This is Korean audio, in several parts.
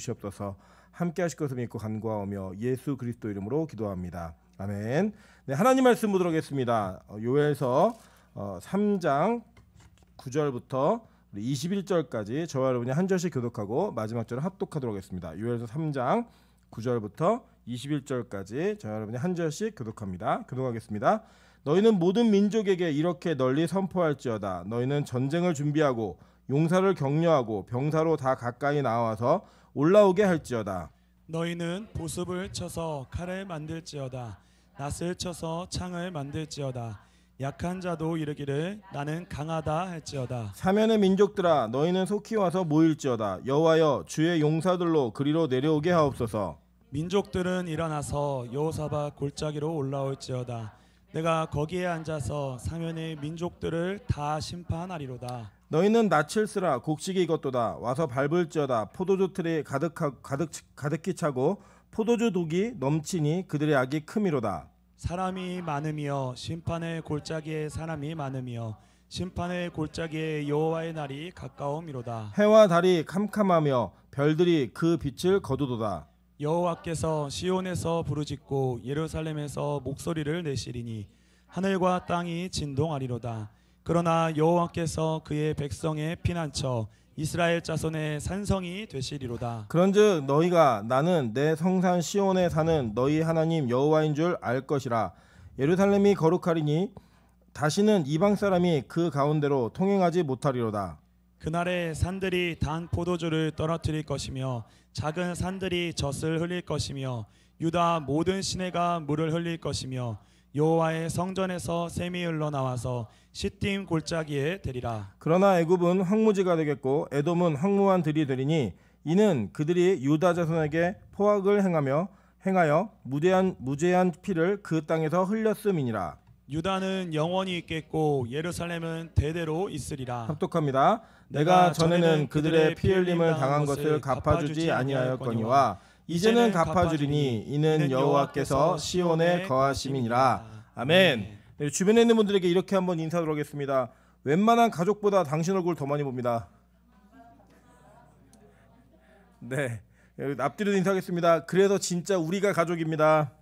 주시옵소서. 함께 하실 것을 믿고 간구하오며 예수 그리스도 이름으로 기도합니다. 아멘. 네, 하나님 말씀 보도록 하겠습니다. 요엘서 3장 9절부터 21절까지 저와 여러분이 한 절씩 교독하고 마지막 절을 합독하도록 하겠습니다. 요엘서 3장 9절부터 21절까지 저와 여러분이 한 절씩 교독합니다. 교독하겠습니다. 너희는 모든 민족에게 이렇게 널리 선포할지어다. 너희는 전쟁을 준비하고 용사를 격려하고 병사로 다 가까이 나와서 올라오게 할지어다. 너희는 보습을 쳐서 칼을 만들지어다. 낫을 쳐서 창을 만들지어다. 약한 자도 이르기를 나는 강하다 할지어다. 사면의 민족들아 너희는 속히 와서 모일지어다. 여호와여 주의 용사들로 그리로 내려오게 하옵소서. 민족들은 일어나서 여호사밧 골짜기로 올라올지어다. 내가 거기에 앉아서 사면의 민족들을 다 심판하리로다. 너희는 낯을 쓰라 곡식이 익었도다. 와서 밟을지어다. 포도주 틀이 가득히 차고 포도주 독이 넘치니 그들의 악이 크미로다. 사람이 많으며 심판의 골짜기에 사람이 많으며 심판의 골짜기에 여호와의 날이 가까움이로다. 해와 달이 캄캄하며 별들이 그 빛을 거두도다. 여호와께서 시온에서 부르짖고 예루살렘에서 목소리를 내시리니 하늘과 땅이 진동하리로다. 그러나 여호와께서 그의 백성의 피난처 이스라엘 자손의 산성이 되시리로다. 그런즉 너희가 나는 내 성산 시온에 사는 너희 하나님 여호와인 줄 알 것이라. 예루살렘이 거룩하리니 다시는 이방 사람이 그 가운데로 통행하지 못하리로다. 그날에 산들이 단 포도주를 떨어뜨릴 것이며 작은 산들이 젖을 흘릴 것이며 유다 모든 시내가 물을 흘릴 것이며 여호와의 성전에서 샘이 흘러나와서 시딤 골짜기에 되리라. 그러나 애굽은 황무지가 되겠고 에돔은 황무한 들이 되리니 이는 그들이 유다 자손에게 포악을 행하여 무죄한 피를 그 땅에서 흘렸음이니라. 유다는 영원히 있겠고 예루살렘은 대대로 있으리라. 합독합니다. 내가 전에는 그들의 피 흘림을 당한 것을 갚아주지 아니하였거니와 이제는 갚아주리니 이는 여호와께서 시온에 거하심이니라. 아멘. 네, 주변에 있는 분들에게 이렇게 한번 인사드리도록 하겠습니다. 웬만한 가족보다 당신 얼굴 더 많이 봅니다. 네, 앞뒤로 인사하겠습니다. 그래서 진짜 우리가 가족입니다.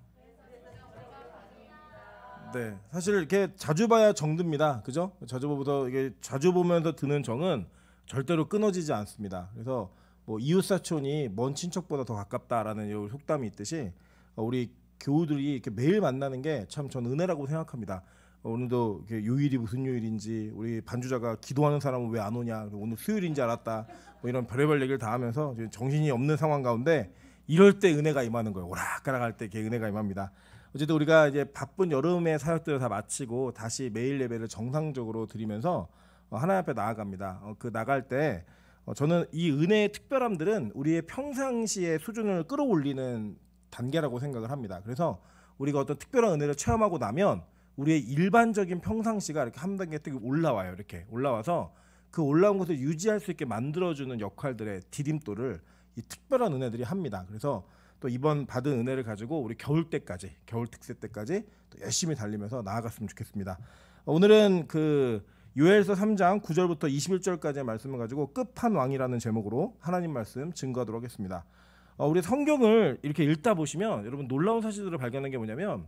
네, 사실 이렇게 자주 봐야 정듭니다. 그죠? 자주 보면서 드는 정은 절대로 끊어지지 않습니다. 그래서 뭐 이웃 사촌이 먼 친척보다 더 가깝다라는 이 속담이 있듯이 우리 교우들이 이렇게 매일 만나는 게 참 전 은혜라고 생각합니다. 오늘도 요일이 무슨 요일인지, 우리 반주자가 기도하는 사람은 왜 안 오냐, 오늘 수요일인지 알았다, 뭐 이런 별의별 얘기를 다 하면서 정신이 없는 상황 가운데 이럴 때 은혜가 임하는 거예요. 오락가락할 때 은혜가 임합니다. 어쨌든 우리가 이제 바쁜 여름의 사역들을 다 마치고 다시 매일 예배를 정상적으로 드리면서 하나님 앞에 나아갑니다. 그 나갈 때 저는 이 은혜의 특별함들은 우리의 평상시의 수준을 끌어올리는 단계라고 생각을 합니다. 그래서 우리가 어떤 특별한 은혜를 체험하고 나면 우리의 일반적인 평상시가 이렇게 한 단계 또 올라와요. 이렇게 올라와서 그 올라온 것을 유지할 수 있게 만들어주는 역할들의 디딤돌을 이 특별한 은혜들이 합니다. 그래서 또 이번 받은 은혜를 가지고 우리 겨울 특세 때까지 또 열심히 달리면서 나아갔으면 좋겠습니다. 오늘은 그 요엘서 3장 9절부터 21절까지의 말씀을 가지고 끝판왕이라는 제목으로 하나님 말씀 증거하도록 하겠습니다. 우리 성경을 이렇게 읽다 보시면 여러분 놀라운 사실들을 발견한 게 뭐냐면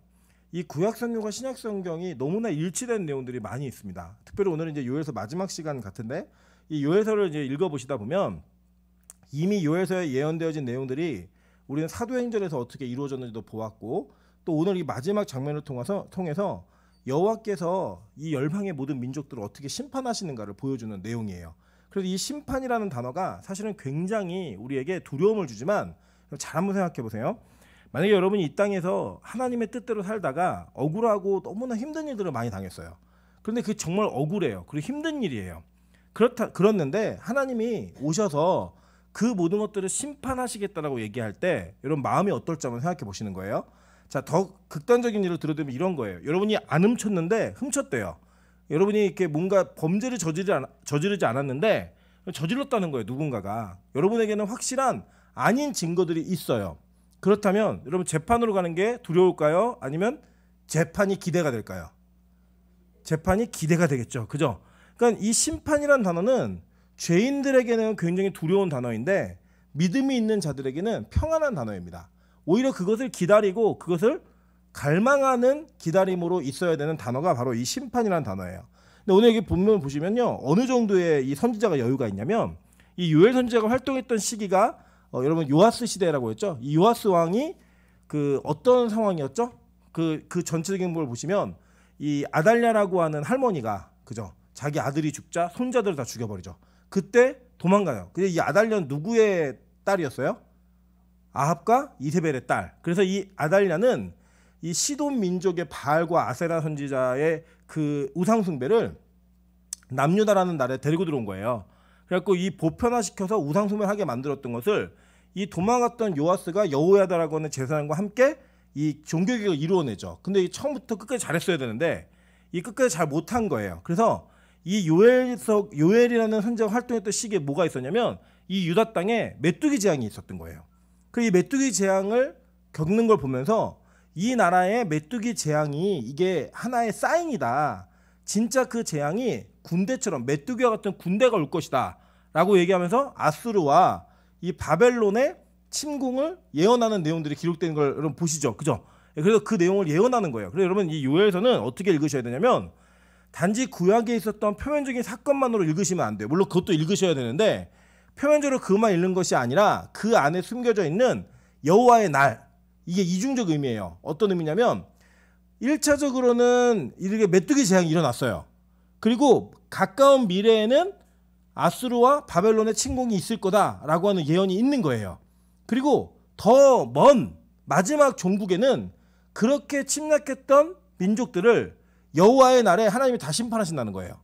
이 구약 성경과 신약 성경이 너무나 일치된 내용들이 많이 있습니다. 특별히 오늘은 이제 요엘서 마지막 시간 같은데 이 요엘서를 이제 읽어 보시다 보면 이미 요엘서에 예언되어진 내용들이 우리는 사도행전에서 어떻게 이루어졌는지도 보았고, 또 오늘 이 마지막 장면을 통해서 여호와께서 이 열방의 모든 민족들을 어떻게 심판하시는가를 보여주는 내용이에요. 그래서 이 심판이라는 단어가 사실은 굉장히 우리에게 두려움을 주지만 잘 한번 생각해 보세요. 만약에 여러분이 이 땅에서 하나님의 뜻대로 살다가 억울하고 너무나 힘든 일들을 많이 당했어요. 그런데 그게 정말 억울해요. 그리고 힘든 일이에요. 그렇는데 하나님이 오셔서 그 모든 것들을 심판하시겠다라고 얘기할 때 여러분 마음이 어떨지 한번 생각해 보시는 거예요. 자, 더 극단적인 예를 들어드리면 이런 거예요. 여러분이 안 훔쳤는데 훔쳤대요. 여러분이 이렇게 뭔가 범죄를 저지르지 않았는데 저질렀다는 거예요. 누군가가. 여러분에게는 확실한 아닌 증거들이 있어요. 그렇다면 여러분 재판으로 가는 게 두려울까요? 아니면 재판이 기대가 될까요? 재판이 기대가 되겠죠. 그죠? 그러니까 이 심판이라는 단어는 죄인들에게는 굉장히 두려운 단어인데 믿음이 있는 자들에게는 평안한 단어입니다. 오히려 그것을 기다리고 그것을 갈망하는 기다림으로 있어야 되는 단어가 바로 이 심판이라는 단어예요. 근데 오늘 여기 본문 보시면요, 어느 정도의 이 선지자가 여유가 있냐면, 이 요엘 선지자가 활동했던 시기가 여러분 요아스 시대라고 했죠. 이 요아스 왕이 그 어떤 상황이었죠? 그 전체적인 걸 보시면 이 아달랴라고 하는 할머니가, 그죠? 자기 아들이 죽자 손자들을 다 죽여버리죠. 그때 도망가요. 근데 이 아달랴는 누구의 딸이었어요? 아합과 이세벨의 딸. 그래서 이 아달랴는 이 시돈 민족의 바알과 아세라 선지자의 그 우상 숭배를 남유다라는 나라에 데리고 들어온 거예요. 그래갖고 이 보편화시켜서 우상 숭배를 하게 만들었던 것을 이 도망갔던 요아스가 여호야다라고 하는 제사장과 함께 이 종교개혁을 이루어내죠. 근데 이 처음부터 끝까지 잘했어야 되는데 이 끝까지 잘 못한 거예요. 그래서 이 요엘이라는 선지자가 활동했던 시기에 뭐가 있었냐면 이 유다 땅에 메뚜기 재앙이 있었던 거예요. 그 이 메뚜기 재앙을 겪는 걸 보면서 이 나라의 메뚜기 재앙이 이게 하나의 사인이다. 진짜 그 재앙이 군대처럼 메뚜기와 같은 군대가 올 것이다 라고 얘기하면서 아수르와 이 바벨론의 침공을 예언하는 내용들이 기록된 걸 여러분 보시죠. 그죠? 그래서 그 내용을 예언하는 거예요. 그래서 여러분 이 요엘서는 어떻게 읽으셔야 되냐면 단지 구약에 있었던 표면적인 사건만으로 읽으시면 안 돼요. 물론 그것도 읽으셔야 되는데 표면적으로 그것만 읽는 것이 아니라 그 안에 숨겨져 있는 여호와의 날, 이게 이중적 의미예요. 어떤 의미냐면 1차적으로는 이렇게 메뚜기 재앙이 일어났어요. 그리고 가까운 미래에는 아수르와 바벨론의 침공이 있을 거다라고 하는 예언이 있는 거예요. 그리고 더 먼 마지막 종국에는 그렇게 침략했던 민족들을 여호와의 날에 하나님이 다 심판하신다는 거예요.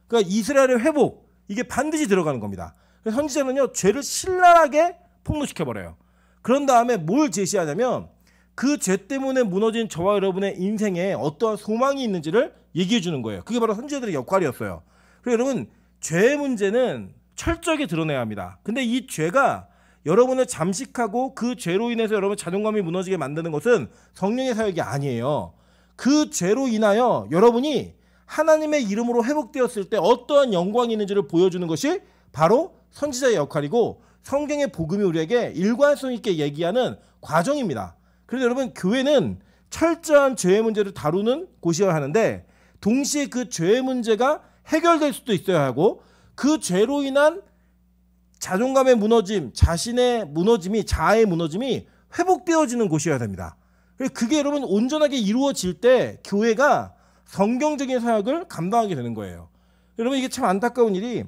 그러니까 이스라엘의 회복, 이게 반드시 들어가는 겁니다. 그래서 선지자는요, 죄를 신랄하게 폭로시켜버려요. 그런 다음에 뭘 제시하냐면 그 죄 때문에 무너진 저와 여러분의 인생에 어떠한 소망이 있는지를 얘기해 주는 거예요. 그게 바로 선지자들의 역할이었어요. 그리고 여러분, 죄의 문제는 철저하게 드러내야 합니다. 근데 이 죄가 여러분을 잠식하고 그 죄로 인해서 여러분 자존감이 무너지게 만드는 것은 성령의 사역이 아니에요. 그 죄로 인하여 여러분이 하나님의 이름으로 회복되었을 때 어떠한 영광이 있는지를 보여주는 것이 바로 선지자의 역할이고 성경의 복음이 우리에게 일관성 있게 얘기하는 과정입니다. 그래서 여러분, 교회는 철저한 죄의 문제를 다루는 곳이어야 하는데 동시에 그 죄의 문제가 해결될 수도 있어야 하고 그 죄로 인한 자존감의 무너짐, 자신의 무너짐이, 자아의 무너짐이 회복되어지는 곳이어야 됩니다. 그게 여러분 온전하게 이루어질 때 교회가 성경적인 사역을 감당하게 되는 거예요. 여러분, 이게 참 안타까운 일이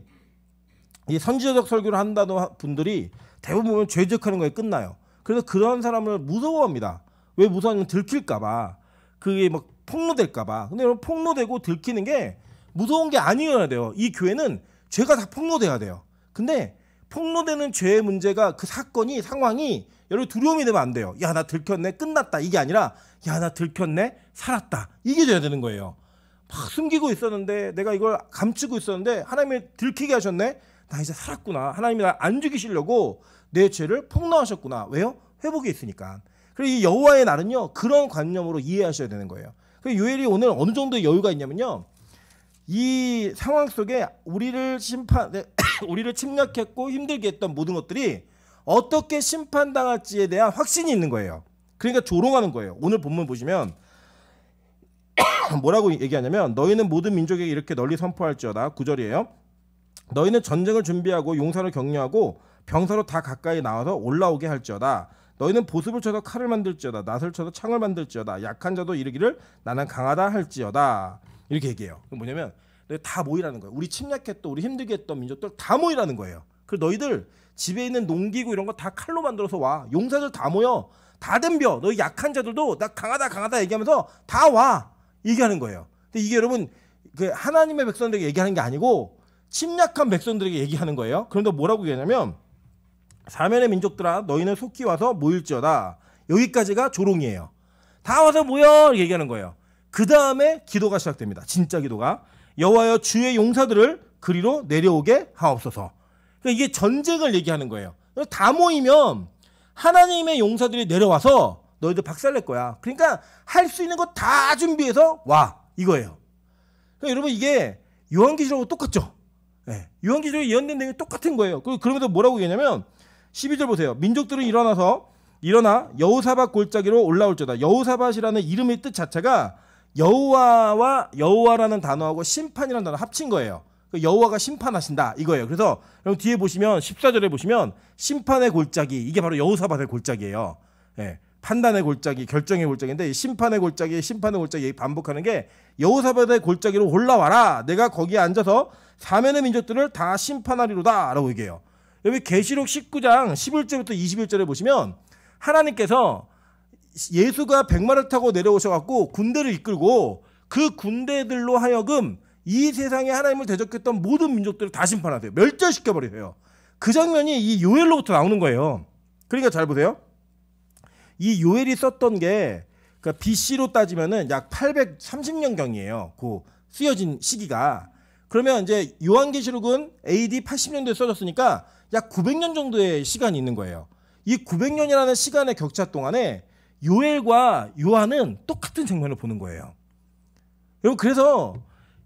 이 선지자적 설교를 한다는 분들이 대부분 보면 죄적하는 거에 끝나요. 그래서 그런 사람을 무서워합니다. 왜 무서워하냐면 들킬까봐, 그게 막 폭로될까봐. 근데 여러분, 폭로되고 들키는 게 무서운 게 아니어야 돼요. 이 교회는 죄가 다 폭로돼야 돼요. 근데 폭로되는 죄의 문제가 그 사건이, 상황이 여러분 두려움이 되면 안 돼요. 야, 나 들켰네, 끝났다, 이게 아니라 야, 나 들켰네, 살았다, 이게 돼야 되는 거예요. 막 숨기고 있었는데, 내가 이걸 감추고 있었는데 하나님이 들키게 하셨네, 나 이제 살았구나, 하나님이 나 안 죽이시려고 내 죄를 폭로하셨구나. 왜요? 회복이 있으니까. 그리고 이 여호와의 날은요, 그런 관념으로 이해하셔야 되는 거예요. 그래서 요엘이 오늘 어느 정도 여유가 있냐면요, 이 상황 속에 우리를 침략했고 힘들게 했던 모든 것들이 어떻게 심판당할지에 대한 확신이 있는 거예요. 그러니까 조롱하는 거예요. 오늘 본문 보시면 뭐라고 얘기하냐면, 너희는 모든 민족에게 이렇게 널리 선포할지어다. 9절이에요. 너희는 전쟁을 준비하고 용사를 격려하고 병사로 다 가까이 나와서 올라오게 할지어다. 너희는 보습을 쳐서 칼을 만들지어다. 낫을 쳐서 창을 만들지어다. 약한 자도 이르기를 나는 강하다 할지어다. 이렇게 얘기해요. 뭐냐면 다 모이라는 거예요. 우리 침략했던, 우리 힘들게 했던 민족들 다 모이라는 거예요. 그리고 너희들 집에 있는 농기구 이런 거 다 칼로 만들어서 와. 용사들 다 모여. 다 덤벼. 너희 약한 자들도 나 강하다 강하다 얘기하면서 다 와. 얘기하는 거예요. 근데 이게 여러분, 그 하나님의 백성들에게 얘기하는 게 아니고 침략한 백성들에게 얘기하는 거예요. 그런데 뭐라고 얘기하냐면, 사면의 민족들아, 너희는 속히 와서 모일지어다. 여기까지가 조롱이에요. 다 와서 모여 얘기하는 거예요. 그 다음에 기도가 시작됩니다. 진짜 기도가. 여호와여, 주의 용사들을 그리로 내려오게 하옵소서. 그러니까 이게 전쟁을 얘기하는 거예요. 다 모이면 하나님의 용사들이 내려와서 너희들 박살낼 거야. 그러니까 할 수 있는 거 다 준비해서 와, 이거예요. 그러니까 여러분, 이게 요한계시록하고 똑같죠. 네. 요한계시록에 예언된 내용이 똑같은 거예요. 그러면서 뭐라고 얘기하냐면 12절 보세요. 민족들은 일어나 여호사밧 골짜기로 올라올지어다. 여호사밧이라는 이름의 뜻 자체가 여호와라는 단어하고 심판이라는 단어 합친 거예요. 여호와가 심판하신다 이거예요. 그래서 여러분 뒤에 보시면 14절에 보시면 심판의 골짜기, 이게 바로 여호사밧의 골짜기예요. 예, 판단의 골짜기, 결정의 골짜기인데 심판의 골짜기 반복하는 게 여호사밧의 골짜기로 올라와라. 내가 거기에 앉아서 사면의 민족들을 다 심판하리로다 라고 얘기해요. 여기 계시록 19장 11절부터 21절에 보시면 하나님께서 예수가 백마를 타고 내려오셔갖고 군대를 이끌고 그 군대들로 하여금 이 세상에 하나님을 대적했던 모든 민족들을 다 심판하세요. 멸절시켜버리세요. 그 장면이 이 요엘로부터 나오는 거예요. 그러니까 잘 보세요. 이 요엘이 썼던 게 그러니까 BC로 따지면은 약 830년경이에요. 그 쓰여진 시기가. 그러면 이제 요한계시록은 AD 80년도에 써졌으니까 약 900년 정도의 시간이 있는 거예요. 이 900년이라는 시간의 격차 동안에 요엘과 요한은 똑같은 장면을 보는 거예요. 여러분 그래서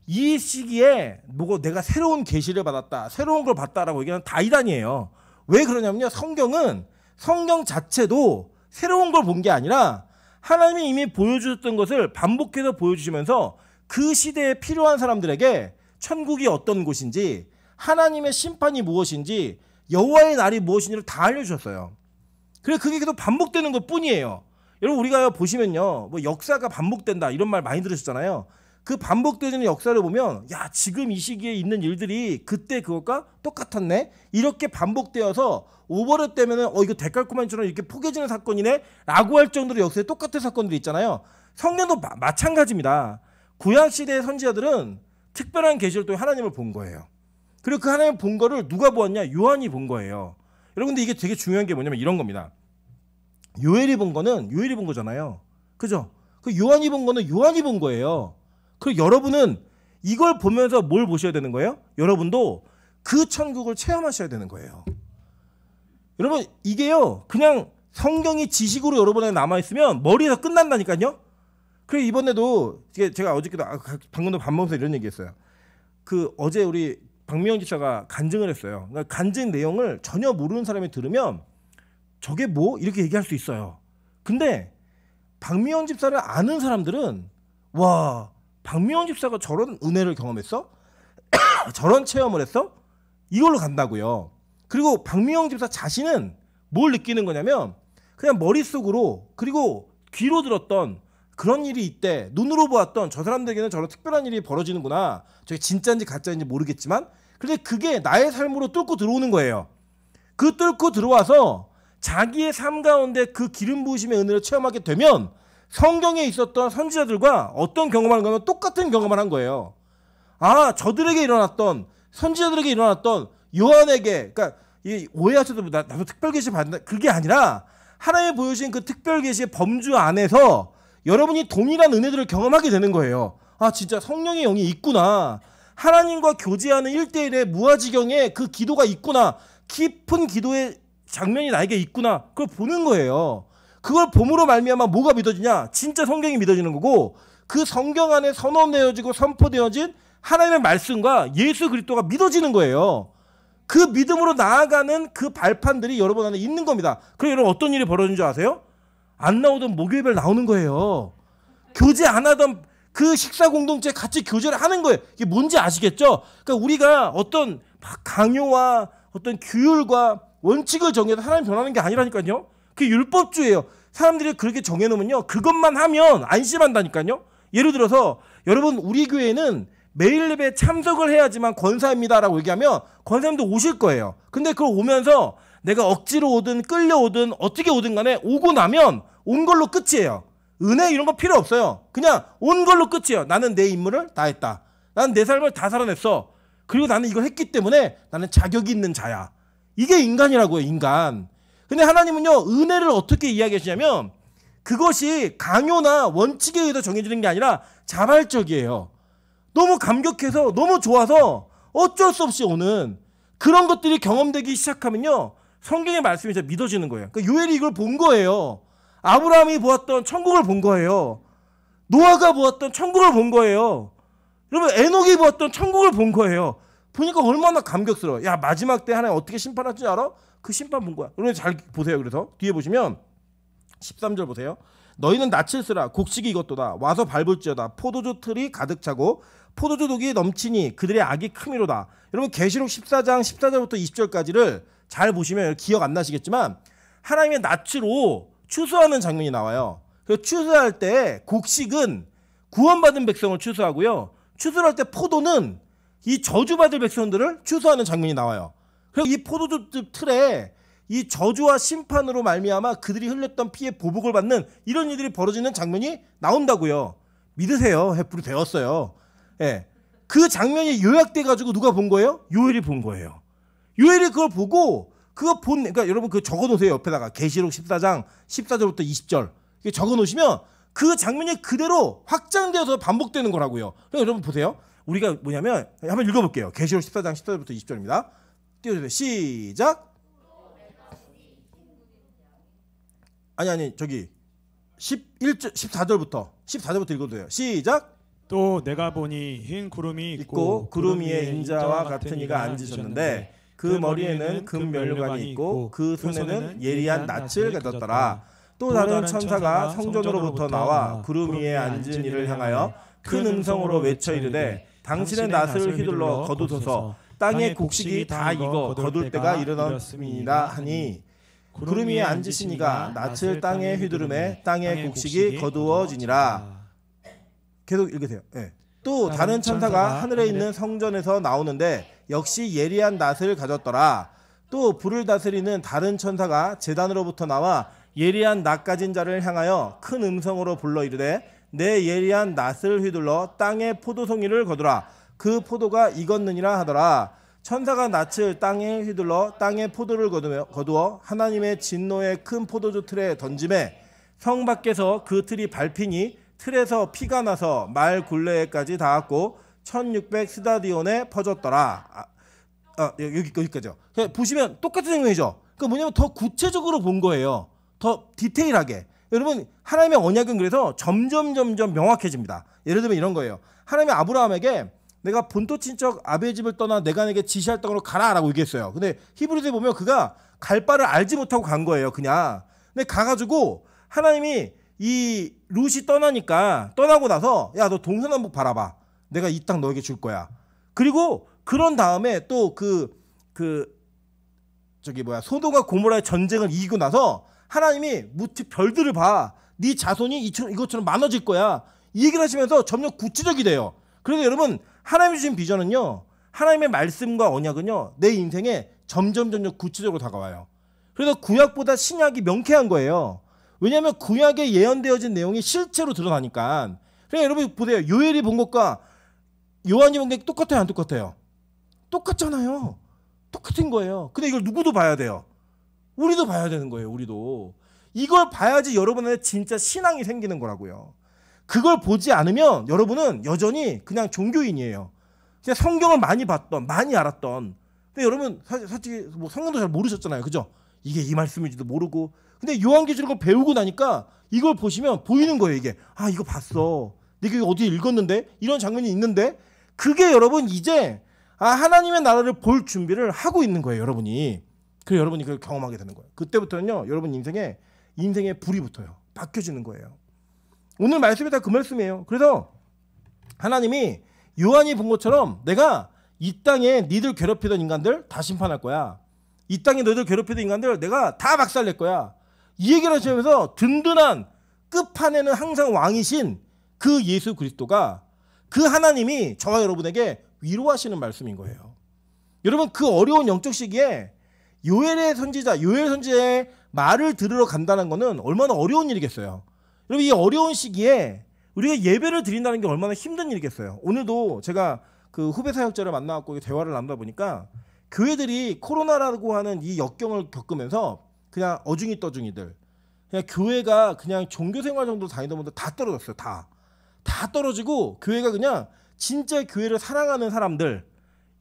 이 시기에 내가 새로운 계시를 받았다, 새로운 걸 봤다라고 얘기하는 다이단이에요. 왜 그러냐면요, 성경은 성경 자체도 새로운 걸 본 게 아니라 하나님이 이미 보여주셨던 것을 반복해서 보여주시면서 그 시대에 필요한 사람들에게 천국이 어떤 곳인지, 하나님의 심판이 무엇인지, 여호와의 날이 무엇인지를 다 알려주셨어요. 그래서 그게 계속 반복되는 것 뿐이에요. 여러분 우리가 보시면요, 뭐 역사가 반복된다 이런 말 많이 들으셨잖아요. 그 반복되는 역사를 보면 야, 지금 이 시기에 있는 일들이 그때 그것과 똑같았네, 이렇게 반복되어서 오버랩 되면은 이거 데칼코마니처럼 이렇게 포개지는 사건이네 라고 할 정도로 역사에 똑같은 사건들이 있잖아요. 성경도 마찬가지입니다. 구약 시대의 선지자들은 특별한 계시를 통해 하나님을 본 거예요. 그리고 그 하나님을 본 거를 누가 보았냐? 요한이 본 거예요. 여러분 근데 이게 되게 중요한 게 뭐냐면 이런 겁니다. 요엘이 본 거는 요엘이 본 거잖아요. 그죠? 그 요한이 본 거는 요한이 본 거예요. 그리고 여러분은 이걸 보면서 뭘 보셔야 되는 거예요? 여러분도 그 천국을 체험하셔야 되는 거예요. 여러분 이게요, 그냥 성경이 지식으로 여러분에게 남아있으면 머리에서 끝난다니까요. 그래서 이번에도 제가 어저께도 방금도 밥 먹으면서 이런 얘기했어요. 그 어제 우리 박미영 집사가 간증을 했어요. 그러니까 간증 내용을 전혀 모르는 사람이 들으면 저게 뭐? 이렇게 얘기할 수 있어요. 근데 박미영 집사를 아는 사람들은 와, 박미영 집사가 저런 은혜를 경험했어? 저런 체험을 했어? 이걸로 간다고요. 그리고 박미영 집사 자신은 뭘 느끼는 거냐면 그냥 머릿속으로 그리고 귀로 들었던 그런 일이 있대, 눈으로 보았던 저 사람들에게는 저런 특별한 일이 벌어지는구나, 저게 진짜인지 가짜인지 모르겠지만 근데 그게 나의 삶으로 뚫고 들어오는 거예요. 그 뚫고 들어와서 자기의 삶 가운데 그 기름 부으심의 은혜를 체험하게 되면 성경에 있었던 선지자들과 어떤 경험을 한 거면 똑같은 경험을 한 거예요. 아, 저들에게 일어났던, 선지자들에게 일어났던, 요한에게, 그러니까 오해하셔도 나도 특별 계시 받는다, 그게 아니라 하나님이 보여주신 그 특별 계시의 범주 안에서 여러분이 동일한 은혜들을 경험하게 되는 거예요. 아, 진짜 성령의 영이 있구나, 하나님과 교제하는 1대1의 무아지경에 그 기도가 있구나, 깊은 기도의 장면이 나에게 있구나, 그걸 보는 거예요. 그걸 봄으로 말미암아 뭐가 믿어지냐? 진짜 성경이 믿어지는 거고, 그 성경 안에 선언되어지고 선포되어진 하나님의 말씀과 예수 그리스도가 믿어지는 거예요. 그 믿음으로 나아가는 그 발판들이 여러분 안에 있는 겁니다. 그럼 여러분 어떤 일이 벌어진 줄 아세요? 안 나오던 목요일에 나오는 거예요. 교제 안 하던 그 식사 공동체 같이 교제를 하는 거예요. 이게 뭔지 아시겠죠? 그러니까 우리가 어떤 강요와 어떤 규율과 원칙을 정해서 사람이 변하는 게 아니라니까요. 그게 율법주의예요. 사람들이 그렇게 정해놓으면요, 그것만 하면 안심한다니까요. 예를 들어서 여러분 우리 교회는 매일 예배에 참석을 해야지만 권사입니다라고 얘기하면 권사님도 오실 거예요. 근데 그걸 오면서 내가 억지로 오든 끌려오든 어떻게 오든 간에 오고 나면 온 걸로 끝이에요. 은혜 이런 거 필요 없어요. 그냥 온 걸로 끝이에요. 나는 내 임무를 다 했다. 나는 내 삶을 다 살아냈어. 그리고 나는 이걸 했기 때문에 나는 자격이 있는 자야. 이게 인간이라고요, 인간. 근데 하나님은요, 은혜를 어떻게 이야기하시냐면 그것이 강요나 원칙에 의해서 정해지는 게 아니라 자발적이에요. 너무 감격해서 너무 좋아서 어쩔 수 없이 오는 그런 것들이 경험되기 시작하면요, 성경의 말씀이 진짜 믿어지는 거예요. 그러니까 요엘이 이걸 본 거예요. 아브라함이 보았던 천국을 본 거예요. 노아가 보았던 천국을 본 거예요. 여러분 에녹이 보았던 천국을 본 거예요. 보니까 얼마나 감격스러워. 야, 마지막 때 하나님 어떻게 심판할지 알아? 그 심판 본 거야. 여러분 잘 보세요. 그래서 뒤에 보시면 13절 보세요. 너희는 낯을 쓰라. 곡식이 이것도다. 와서 밟을지어다. 포도주 틀이 가득 차고 포도주 독이 넘치니 그들의 악이 크미로다. 여러분 계시록 14장 14절부터 20절까지를 잘 보시면 기억 안 나시겠지만 하나님의 낯으로 추수하는 장면이 나와요. 그 추수할 때 곡식은 구원받은 백성을 추수하고요. 추수할 때 포도는 이 저주받을 백성들을 추수하는 장면이 나와요. 그리고 이 포도주 틀에 이 저주와 심판으로 말미암아 그들이 흘렸던 피의 보복을 받는 이런 일들이 벌어지는 장면이 나온다고요. 믿으세요. 햇불이 되었어요. 예. 그 장면이 요약돼 가지고 누가 본 거예요? 요엘이 본 거예요. 요엘이 그걸 보고 그러니까 여러분 그 적어 놓으세요. 옆에다가 계시록 14장 14절부터 20절. 적어 놓으시면 그 장면이 그대로 확장되어서 반복되는 거라고요. 그러니까 여러분 보세요. 우리가 뭐냐면 한번 읽어 볼게요. 계시록 14장 14절부터 20절입니다. 띄워 주세요. 시작. 아니 저기 14절부터 읽어도 돼요. 시작. 또 내가 보니 흰 구름이 있고 구름 위에 인자와 같은 이가 앉으셨는데 그 머리에는 금 면류관이 있고 그 손에는 예리한 낯을 가졌더라. 또 다른 천사가 성전으로부터 나와 구름 위에 앉은 이를 향하여 큰 음성으로 외쳐 이르되 당신의 낯을 휘둘러 거두소서. 땅의 곡식이 다 익어 거둘 때가 이르렀습니다 하니 구름 위에 앉으신 이가 낯을 땅에 휘두르매 땅의 곡식이 거두어지니라. 계속 읽으세요. 네. 또 다른 천사가 하늘에 있는 성전에서 나오는데 역시 예리한 낯을 가졌더라. 또 불을 다스리는 다른 천사가 제단으로부터 나와 예리한 낯 가진 자를 향하여 큰 음성으로 불러 이르되 내 예리한 낯을 휘둘러 땅에 포도송이를 거두라. 그 포도가 익었느니라 하더라. 천사가 낯을 땅에 휘둘러 땅에 포도를 거두어 하나님의 진노의 큰 포도주 틀에 던짐에 성 밖에서 그 틀이 밟히니 틀에서 피가 나서 말 굴레에까지 닿았고 1600 스타디온에 퍼졌더라. 여기까지요. 보시면 똑같은 장면이죠. 그러니까 뭐냐면 더 구체적으로 본 거예요. 더 디테일하게. 여러분 하나님의 언약은 그래서 점점 명확해집니다. 예를 들면 이런 거예요. 하나님이 아브라함에게 내가 본토 친척 아베의 집을 떠나 내가 내게 지시할 땅으로 가라라고 얘기했어요. 근데 히브리서에 보면 그가 갈 바를 알지 못하고 간 거예요. 그냥. 근데 가가지고 하나님이 이 룻이 떠나고 나서 야 너 동서남북 바라봐. 내가 이 땅 너에게 줄 거야. 그리고 그런 다음에 또 소돔과 고모라의 전쟁을 이기고 나서 하나님이 무트 별들을 봐. 네 자손이 이것처럼 많아질 거야. 이 얘기를 하시면서 점점 구체적이 돼요. 그래서 여러분 하나님이 주신 비전은요. 하나님의 말씀과 언약은요. 내 인생에 점점 구체적으로 다가와요. 그래서 구약보다 신약이 명쾌한 거예요. 왜냐하면 구약에 예언되어진 내용이 실체로 드러나니까. 그러니까 여러분 보세요. 요엘이 본 것과 요한이 본 게 똑같아요? 안 똑같아요? 똑같잖아요. 똑같은 거예요. 근데 이걸 누구도 봐야 돼요. 우리도 봐야 되는 거예요. 우리도. 이걸 봐야지 여러분한테 진짜 신앙이 생기는 거라고요. 그걸 보지 않으면 여러분은 여전히 그냥 종교인이에요. 그냥 성경을 많이 봤던, 많이 알았던. 근데 여러분 솔직히 뭐 성경도 잘 모르셨잖아요. 그죠? 이게 이 말씀인지도 모르고. 근데 요한계시록을 배우고 나니까 이걸 보시면 보이는 거예요. 이게 아 이거 봤어. 내가 이거 어디에 읽었는데 이런 장면이 있는데 그게 여러분 이제 하나님의 나라를 볼 준비를 하고 있는 거예요. 여러분이. 그래서 여러분이 그걸 경험하게 되는 거예요. 그때부터는요. 여러분 인생에 불이 붙어요. 바뀌어지는 거예요. 오늘 말씀이 다 그 말씀이에요. 그래서 하나님이 요한이 본 것처럼 내가 이 땅에 니들 괴롭히던 인간들 다 심판할 거야. 이 땅에 너희들 괴롭히던 인간들 내가 다 박살낼 거야. 이 얘기를 하시면서 든든한 끝판에는 항상 왕이신 그 예수 그리스도가 그 하나님이 저와 여러분에게 위로하시는 말씀인 거예요. 여러분 그 어려운 영적 시기에 요엘 선지자의 말을 들으러 간다는 것은 얼마나 어려운 일이겠어요. 여러분 이 어려운 시기에 우리가 예배를 드린다는 게 얼마나 힘든 일이겠어요. 오늘도 제가 그 후배 사역자를 만나갖고 대화를 나누다 보니까 교회들이 코로나라고 하는 이 역경을 겪으면서 그냥 어중이 떠중이들 그냥 교회가 그냥 종교생활 정도 다니던 분들 다 떨어졌어요. 다 떨어지고 교회가 그냥 진짜 교회를 사랑하는 사람들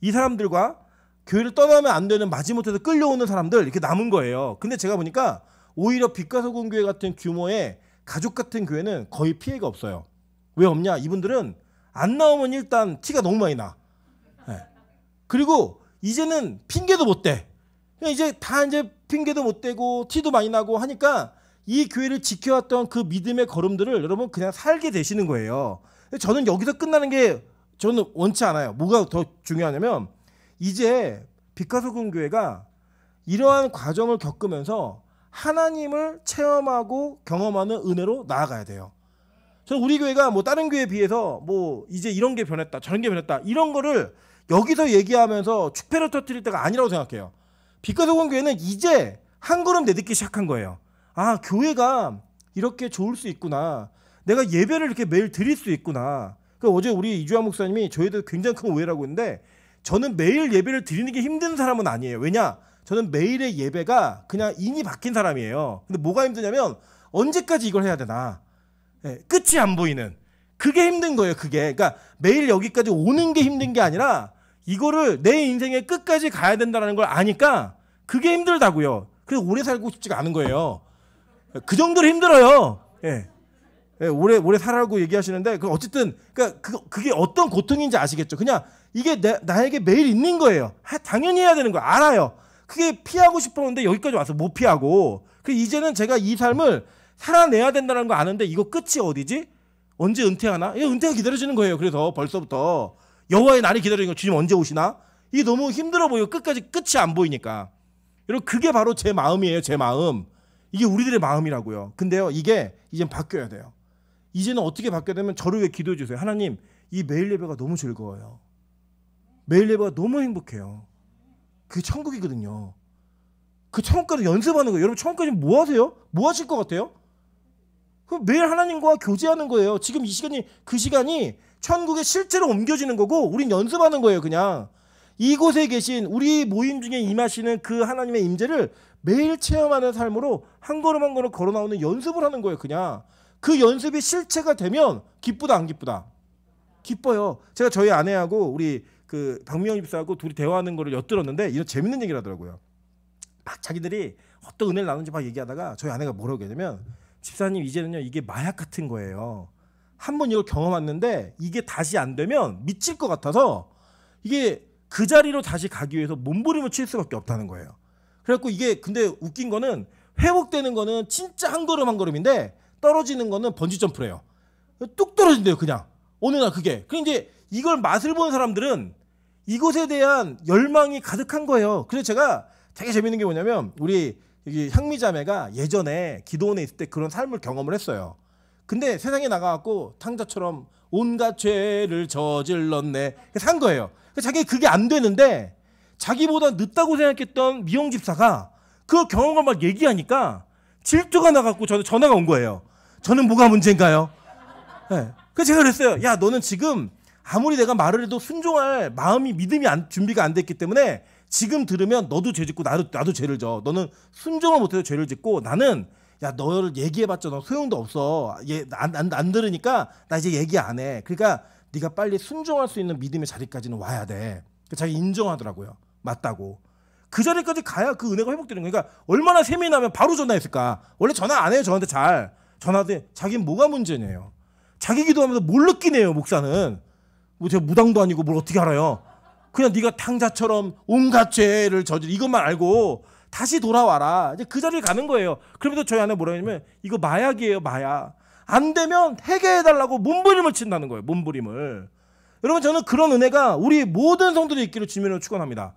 이 사람들과 교회를 떠나면 안 되는 마지못해서 끌려오는 사람들 이렇게 남은 거예요. 근데 제가 보니까 오히려 빛과 소금 교회 같은 규모의 가족 같은 교회는 거의 피해가 없어요. 왜 없냐? 이분들은 안 나오면 일단 티가 너무 많이 나. 네. 그리고 이제는 핑계도 못 대. 그냥 이제 다 이제 핑계도 못 대고 티도 많이 나고 하니까 이 교회를 지켜왔던 그 믿음의 걸음들을 여러분 그냥 살게 되시는 거예요. 저는 여기서 끝나는 게 저는 원치 않아요. 뭐가 더 중요하냐면 이제 빛과소금 교회가 이러한 과정을 겪으면서 하나님을 체험하고 경험하는 은혜로 나아가야 돼요. 저는 우리 교회가 뭐 다른 교회에 비해서 뭐 이제 이런 게 변했다 저런 게 변했다 이런 거를 여기서 얘기하면서 축배를 터뜨릴 때가 아니라고 생각해요. 빛과소금 교회는 이제 한 걸음 내딛기 시작한 거예요. 아, 교회가 이렇게 좋을 수 있구나. 내가 예배를 이렇게 매일 드릴 수 있구나. 그 어제 우리 이주환 목사님이 저희도 굉장히 큰 오해라고 했는데 저는 매일 예배를 드리는 게 힘든 사람은 아니에요. 왜냐? 저는 매일의 예배가 그냥 인이 박힌 사람이에요. 근데 뭐가 힘드냐면 언제까지 이걸 해야 되나? 끝이 안 보이는 그게 힘든 거예요. 그게 그러니까 매일 여기까지 오는 게 힘든 게 아니라 이거를 내 인생의 끝까지 가야 된다는 걸 아니까 그게 힘들다고요. 그래서 오래 살고 싶지가 않은 거예요. 그 정도로 힘들어요. 오래 살라고 얘기하시는데 그 어쨌든 그러니까 그게 어떤 고통인지 아시겠죠? 그냥 이게 나에게 매일 있는 거예요. 당연히 해야 되는 거 알아요. 그게 피하고 싶었는데 여기까지 와서 못 피하고 그 이제는 제가 이 삶을 살아내야 된다는 거 아는데 이거 끝이 어디지? 언제 은퇴하나? 은퇴가 기다려지는 거예요. 그래서 벌써부터 여호와의 날이 기다리는 거 주님 언제 오시나? 이게 너무 힘들어 보이고 끝이 안 보이니까. 여러분 그게 바로 제 마음이에요. 제 마음. 이게 우리들의 마음이라고요. 근데요 이게 이젠 바뀌어야 돼요. 이제는 어떻게 바뀌어야 되면 저를 위해 기도해 주세요. 하나님 이 매일 예배가 너무 즐거워요. 매일 예배가 너무 행복해요. 그게 천국이거든요. 그 천국까지 연습하는 거예요. 여러분 천국까지 뭐 하세요? 뭐 하실 것 같아요? 매일 하나님과 교제하는 거예요. 지금 이 시간이 그 시간이 천국에 실제로 옮겨지는 거고 우린 연습하는 거예요. 그냥 이곳에 계신 우리 모임 중에 임하시는 그 하나님의 임재를 매일 체험하는 삶으로 한 걸음 한 걸음 걸어 나오는 연습을 하는 거예요. 그냥 그 연습이 실체가 되면 기쁘다 안 기쁘다? 기뻐요. 제가 저희 아내하고 우리 그 박미영 집사하고 둘이 대화하는 거를 엿들었는데 이런 재밌는 얘기를 하더라고요. 막 자기들이 어떤 은혜를 나누는지 막 얘기하다가 저희 아내가 뭐라고 얘기하냐면 집사님 이제는요 이게 마약 같은 거예요. 한번 이걸 경험했는데 이게 다시 안 되면 미칠 것 같아서 이게 그 자리로 다시 가기 위해서 몸부림을 칠 수밖에 없다는 거예요. 그래갖고 이게 근데 웃긴 거는 회복되는 거는 진짜 한 걸음 한 걸음인데 떨어지는 거는 번지 점프래요. 뚝 떨어진대요 그냥 어느 날 그게. 그럼 이제 이걸 맛을 보는 사람들은 이곳에 대한 열망이 가득한 거예요. 그래서 제가 되게 재밌는 게 뭐냐면 우리 여기 향미자매가 예전에 기도원에 있을 때 그런 삶을 경험을 했어요. 근데 세상에 나가갖고 탕자처럼 온갖 죄를 저질렀네 산 거예요. 자기 그게 안 되는데 자기보다 늦다고 생각했던 미영 집사가 그 경험을 막 얘기하니까 질투가 나갖고 저는 전화가 온 거예요. 저는 뭐가 문제인가요? 네. 그래서 제가 그랬어요. 야 너는 지금 아무리 내가 말을 해도 순종할 마음이 믿음이 준비가 안 됐기 때문에 지금 들으면 너도 죄 짓고 나도 죄를 져. 너는 순종을 못해서 죄를 짓고 나는 야 너를 얘기해봤자 너 소용도 없어. 안 들으니까 나 이제 얘기 안 해. 그러니까 네가 빨리 순종할 수 있는 믿음의 자리까지는 와야 돼. 자기 인정하더라고요. 맞다고. 그 자리까지 가야 그 은혜가 회복되는 거예요. 그러니까 얼마나 셈이 나면 바로 전화했을까. 원래 전화 안 해요. 저한테 잘. 전화돼. 자기는 뭐가 문제네요. 자기 기도하면서 뭘 느끼네요. 목사는. 뭐 제가 무당도 아니고 뭘 어떻게 알아요. 그냥 네가 탕자처럼 온갖 죄를 저질 이것만 알고 다시 돌아와라. 이제 그 자리에 가는 거예요. 그러면서 저희 아내 뭐라 하냐면 이거 마약이에요. 마약. 안 되면 해결해달라고 몸부림을 친다는 거예요. 몸부림을. 여러분 저는 그런 은혜가 우리 모든 성도들이 있기를 주님으로 축원합니다.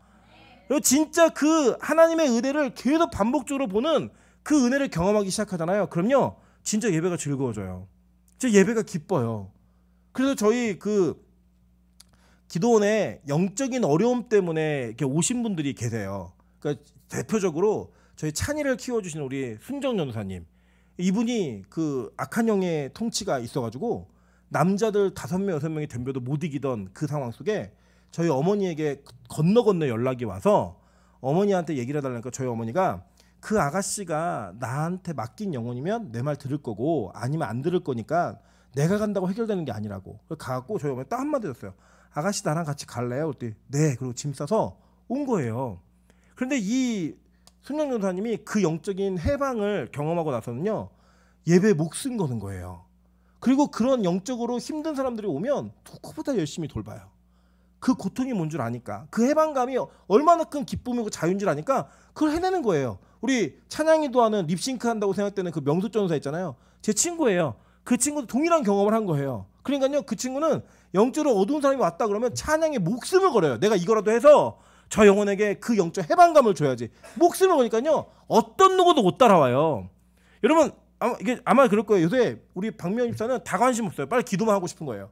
그리고 진짜 그 하나님의 은혜를 계속 반복적으로 보는 그 은혜를 경험하기 시작하잖아요. 그럼요 진짜 예배가 즐거워져요. 진짜 예배가 기뻐요. 그래서 저희 그 기도원에 영적인 어려움 때문에 이렇게 오신 분들이 계세요. 그러니까 대표적으로 저희 찬이를 키워주시는 우리 순정 전사님, 이분이 그 악한 영의 통치가 있어가지고 남자들 5명 6명이 덤벼도 못 이기던 그 상황 속에 저희 어머니에게 건너 연락이 와서 어머니한테 얘기를 해달라니까 저희 어머니가 그 아가씨가 나한테 맡긴 영혼이면 내 말 들을 거고 아니면 안 들을 거니까 내가 간다고 해결되는 게 아니라고. 가갖고 저희 어머니 딱 한마디 했어요. 아가씨 나랑 같이 갈래요? 그랬더니 네. 그리고 짐 싸서 온 거예요. 그런데 이 순영 전사님이 그 영적인 해방을 경험하고 나서는요 예배에 목숨 거는 거예요. 그리고 그런 영적으로 힘든 사람들이 오면 누구보다 열심히 돌봐요. 그 고통이 뭔 줄 아니까, 그 해방감이 얼마나 큰 기쁨이고 자유인 줄 아니까 그걸 해내는 거예요. 우리 찬양이도 하는 립싱크 한다고 생각되는 그 명수 전사 있잖아요. 제 친구예요. 그 친구도 동일한 경험을 한 거예요. 그러니까요, 그 친구는 영적으로 어두운 사람이 왔다 그러면 찬양에 목숨을 걸어요. 내가 이거라도 해서 저 영혼에게 그 영적 해방감을 줘야지. 목숨을 거니까요, 어떤 누구도 못 따라와요. 여러분 아마 그럴 거예요. 요새 우리 박미연 집사는 다 관심 없어요. 빨리 기도만 하고 싶은 거예요.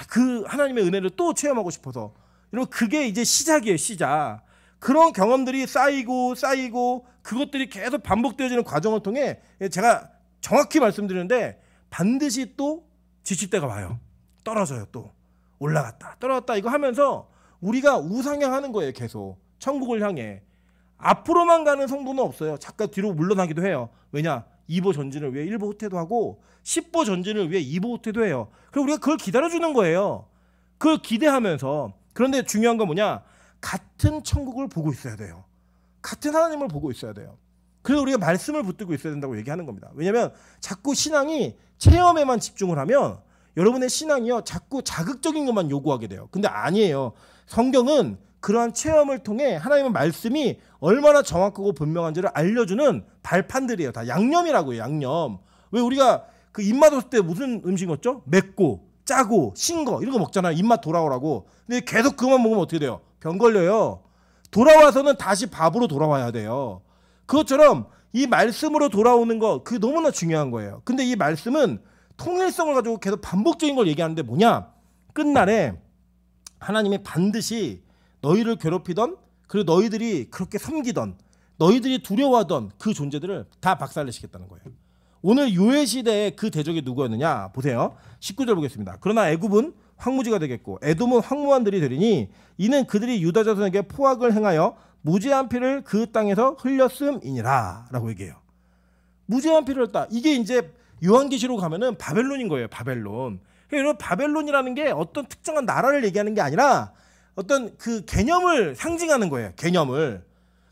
그 하나님의 은혜를 또 체험하고 싶어서. 여러분 그게 이제 시작이에요. 시작. 그런 경험들이 쌓이고 그것들이 계속 반복되어지는 과정을 통해 제가 정확히 말씀드리는데 반드시 또 지칠 때가 와요. 떨어져요. 또 올라갔다 떨어졌다 이거 하면서 우리가 우상향하는 거예요. 계속 천국을 향해. 앞으로만 가는 성도는 없어요. 잠깐 뒤로 물러나기도 해요. 왜냐? 2보 전진을 위해 1보 후퇴도 하고 10보 전진을 위해 2보 후퇴도 해요. 그리고 우리가 그걸 기다려주는 거예요. 그걸 기대하면서. 그런데 중요한 건 뭐냐? 같은 천국을 보고 있어야 돼요. 같은 하나님을 보고 있어야 돼요. 그래서 우리가 말씀을 붙들고 있어야 된다고 얘기하는 겁니다. 왜냐하면 자꾸 신앙이 체험에만 집중을 하면 여러분의 신앙이요 자꾸 자극적인 것만 요구하게 돼요. 근데 아니에요. 성경은 그러한 체험을 통해 하나님의 말씀이 얼마나 정확하고 분명한지를 알려주는 발판들이에요. 다 양념이라고요. 양념. 왜 우리가 그 입맛 없을 때 무슨 음식 먹죠? 맵고 짜고 신 거 이런 거 먹잖아요. 입맛 돌아오라고. 근데 계속 그것만 먹으면 어떻게 돼요? 병 걸려요. 돌아와서는 다시 밥으로 돌아와야 돼요. 그것처럼 이 말씀으로 돌아오는 거 그게 너무나 중요한 거예요. 근데 이 말씀은 통일성을 가지고 계속 반복적인 걸 얘기하는데 뭐냐? 끝날에 하나님이 반드시 너희를 괴롭히던, 그리고 너희들이 그렇게 섬기던, 너희들이 두려워하던 그 존재들을 다 박살내시겠다는 거예요. 오늘 요해 시대에 그 대적이 누구였느냐? 보세요. 19절 보겠습니다. 그러나 애굽은 황무지가 되겠고 에돔은 황무한들이 되리니 이는 그들이 유다 자손에게 포악을 행하여 무죄한 피를 그 땅에서 흘렸음이니라 라고 얘기해요. 무죄한 피를 흘렸다. 이게 이제 요한계시록 가면은 바벨론인 거예요. 바벨론. 그러니까 바벨론이라는 게 어떤 특정한 나라를 얘기하는 게 아니라 어떤 그 개념을 상징하는 거예요. 개념을.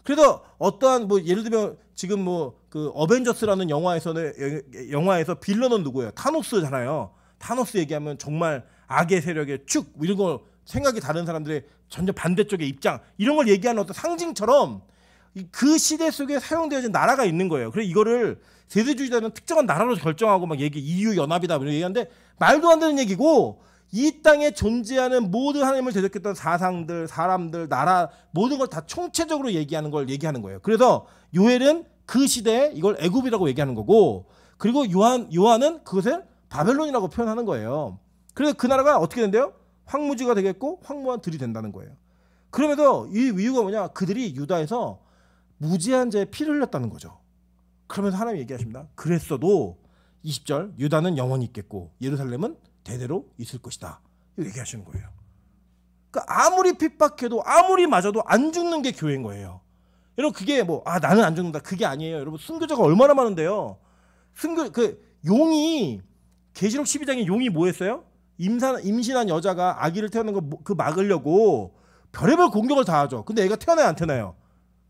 그래서 어떠한 뭐 예를 들면 지금 뭐 그 어벤져스라는 영화에서 빌런은 누구예요? 타노스잖아요. 타노스 얘기하면 정말 악의 세력의 축 이런 거 생각이 다른 사람들의 전혀 반대쪽의 입장 이런 걸 얘기하는 어떤 상징처럼 그 시대 속에 사용되어진 나라가 있는 거예요. 그래서 이거를 세대주의자는 특정한 나라로 결정하고 막 EU 연합이다 이런 얘기하는데 말도 안 되는 얘기고 이 땅에 존재하는 모든 하나님을 대적했던 사상들, 사람들, 나라 모든 걸 다 총체적으로 얘기하는 걸 얘기하는 거예요. 그래서 요엘은 그 시대에 이걸 애굽이라고 얘기하는 거고 그리고 요한은 그것을 바벨론이라고 표현하는 거예요. 그래서 그 나라가 어떻게 된대요? 황무지가 되겠고 황무한 들이 된다는 거예요. 그러면서 이 이유가 뭐냐? 그들이 유다에서 무지한 자의 피를 흘렸다는 거죠. 그러면서 하나님이 얘기하십니다. 그랬어도 20절 유다는 영원히 있겠고 예루살렘은 대대로 있을 것이다. 이렇게 얘기하시는 거예요. 그러니까 아무리 핍박해도 아무리 맞아도 안 죽는 게 교회인 거예요. 여러분 그게 뭐 나는 안 죽는다 그게 아니에요. 여러분 순교자가 얼마나 많은데요. 용이 계시록 12장에 용이 뭐 했어요? 임신한 여자가 아기를 태우는 거 그 막으려고 별의별 공격을 다 하죠. 근데 애가 태어나요 안 태어나요?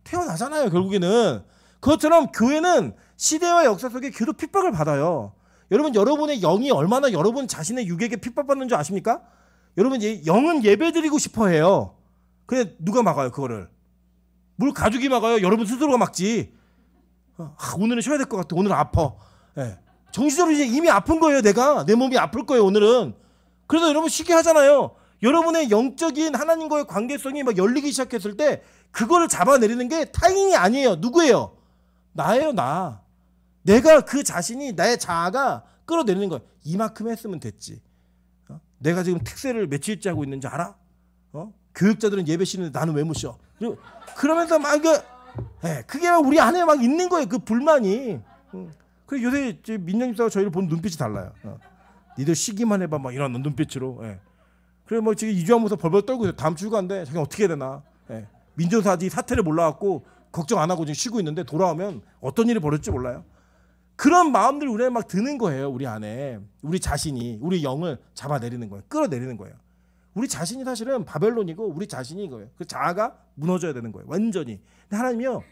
태어나잖아요. 결국에는. 그것처럼 교회는 시대와 역사 속에 계속 핍박을 받아요. 여러분의 영이 얼마나 여러분 자신의 육에게 핍박받는 줄 아십니까? 여러분 영은 예배드리고 싶어 해요. 근데 누가 막아요 그거를? 뭘 가족이 막아요? 여러분 스스로가 막지. 오늘은 쉬어야 될 것 같아. 오늘은 아파. 네. 정신적으로 이제 이미 아픈 거예요. 내 몸이 아플 거예요 오늘은. 그래서 여러분 쉬게 하잖아요. 여러분의 영적인 하나님과의 관계성이 막 열리기 시작했을 때 그거를 잡아내리는 게 타인이 아니에요. 누구예요? 나예요. 나. 내가 그 자신이 나의 자아가 끌어내리는 거예요. 이만큼 했으면 됐지. 내가 지금 특세를 며칠째 하고 있는지 알아? 교육자들은 예배 쉬는데 나는 왜 못 쉬어? 그러면서 막 그게 우리 안에 막 있는 거예요. 그 불만이. 그 요새 민영 집사가 저희를 보는 눈빛이 달라요. 니들 쉬기만 해봐 막 이런 눈빛으로. 그래 뭐 지금 이주하면서 벌벌 떨고 있어요. 다음 주 휴가인데 자기 어떻게 해야 되나? 민정사지 사태를 몰라갖고 걱정 안 하고 지금 쉬고 있는데 돌아오면 어떤 일이 벌어질지 몰라요. 그런 마음들이 우리 안에 막 드는 거예요. 우리 안에 우리 자신이 우리 영을 잡아내리는 거예요. 끌어내리는 거예요. 우리 자신이 사실은 바벨론이고 우리 자신이 이거예요. 그 자아가 무너져야 되는 거예요. 완전히. 근데 하나님이요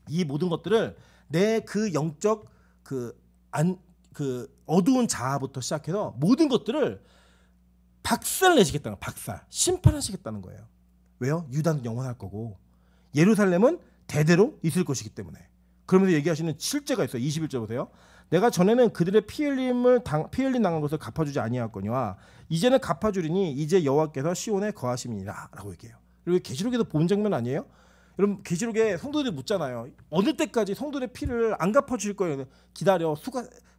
이 모든 것들을 내 그 영적 그 어두운 자아부터 시작해서 모든 것들을 박살 내시겠다는 거예요. 박살. 심판하시겠다는 거예요. 왜요? 유다는 영원할 거고 예루살렘은 대대로 있을 것이기 때문에. 그러면서 얘기하시는 실제가 있어요. 21절 보세요. 내가 전에는 그들의 피 흘림 당한 것을 갚아주지 아니하였거니와 이제는 갚아주리니 이제 여호와께서 시온에 거하심이니라 라고 얘기해요. 그리고 계시록에도 본 장면 아니에요? 여러분 계시록에 성도들이 묻잖아요. 어느 때까지 성도들의 피를 안 갚아줄 거예요. 기다려.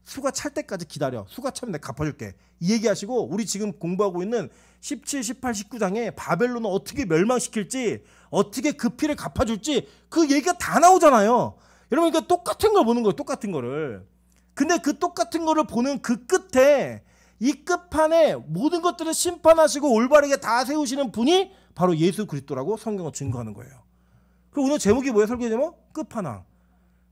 수가 찰 때까지 기다려. 수가 차면 내가 갚아줄게. 이 얘기하시고 우리 지금 공부하고 있는 17, 18, 19장에 바벨론을 어떻게 멸망시킬지 어떻게 그 피를 갚아줄지 그 얘기가 다 나오잖아요. 여러분 그러니까 똑같은 걸 보는 거예요. 똑같은 거를. 근데 그 똑같은 거를 보는 그 끝에 이 끝판에 모든 것들을 심판하시고 올바르게 다 세우시는 분이 바로 예수 그리스도라고 성경은 증거하는 거예요. 그리고 오늘 제목이 뭐예요? 설교 제목? 끝판왕.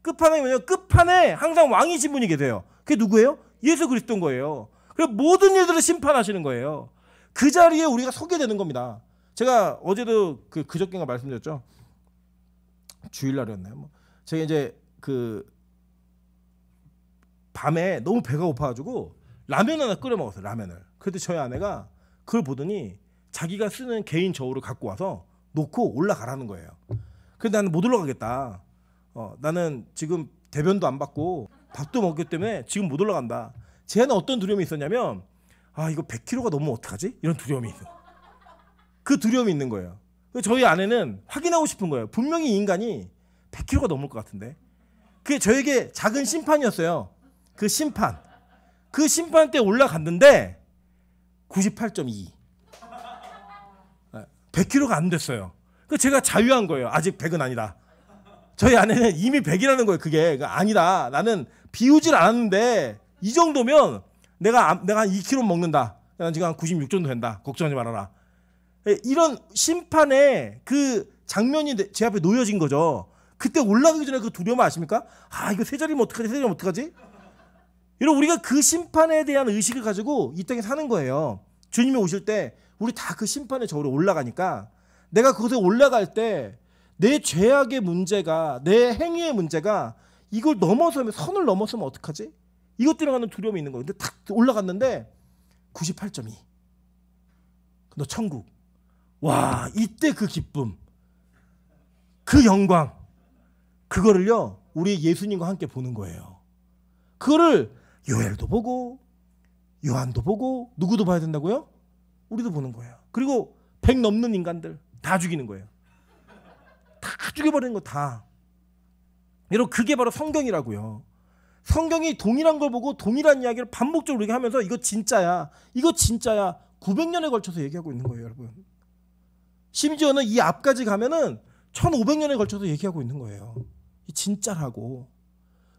끝판왕이 뭐냐면 끝판에 항상 왕이신 분이 계세요. 그게 누구예요? 예수 그리스도인 거예요. 그리고 모든 일들을 심판하시는 거예요. 그 자리에 우리가 서게 되는 겁니다. 제가 어제도 그저께인가 말씀드렸죠. 주일날이었나요? 뭐. 제가 이제 밤에 너무 배가 고파가지고 라면 하나 끓여 먹었어요. 라면을. 그런데 저희 아내가 그걸 보더니 자기가 쓰는 개인 저울을 갖고 와서 놓고 올라가라는 거예요. 근데 나는 못 올라가겠다. 나는 지금 대변도 안 받고 밥도 먹기 때문에 지금 못 올라간다. 제 안에 어떤 두려움이 있었냐면 이거 100kg가 넘으면 어떡하지? 이런 두려움이 있어요. 그 두려움이 있는 거예요. 저희 아내는 확인하고 싶은 거예요. 분명히 이 인간이 100kg가 넘을 것 같은데. 그게 저에게 작은 심판이었어요. 그 심판 때 올라갔는데 98.2 100kg가 안 됐어요. 그 제가 자유한 거예요. 아직 100은 아니다. 저희 아내는 이미 100이라는 거예요. 그게 아니다. 나는 비우질 않았는데 이 정도면 내가 한 2kg 먹는다. 난 지금 한 96 정도 된다. 걱정하지 말아라. 이런 심판의 그 장면이 제 앞에 놓여진 거죠. 그때 올라가기 전에 그 두려움 아십니까? 이거 세 자리면 어떡하지? 세 자리면 어떡하지? 여러분 우리가 그 심판에 대한 의식을 가지고 이 땅에 사는 거예요. 주님이 오실 때 우리 다 그 심판의 저울에 올라가니까 내가 그곳에 올라갈 때 내 죄악의 문제가 내 행위의 문제가 이걸 넘어서면 선을 넘어서면 어떡하지? 이것 때문에 가는 두려움이 있는 거예요. 근데 탁 올라갔는데 98.2 너 천국. 와 이때 그 기쁨 그 영광 그거를요 우리 예수님과 함께 보는 거예요. 그거를 요엘도 보고 요한도 보고 누구도 봐야 된다고요? 우리도 보는 거예요. 그리고 100 넘는 인간들 다 죽이는 거예요. 다 죽여버리는 거 다. 여러분 그게 바로 성경이라고요. 성경이 동일한 걸 보고 동일한 이야기를 반복적으로 우리가 하면서 이거 진짜야 900년에 걸쳐서 얘기하고 있는 거예요. 여러분 심지어는 이 앞까지 가면은 1500년에 걸쳐서 얘기하고 있는 거예요. 이 진짜라고.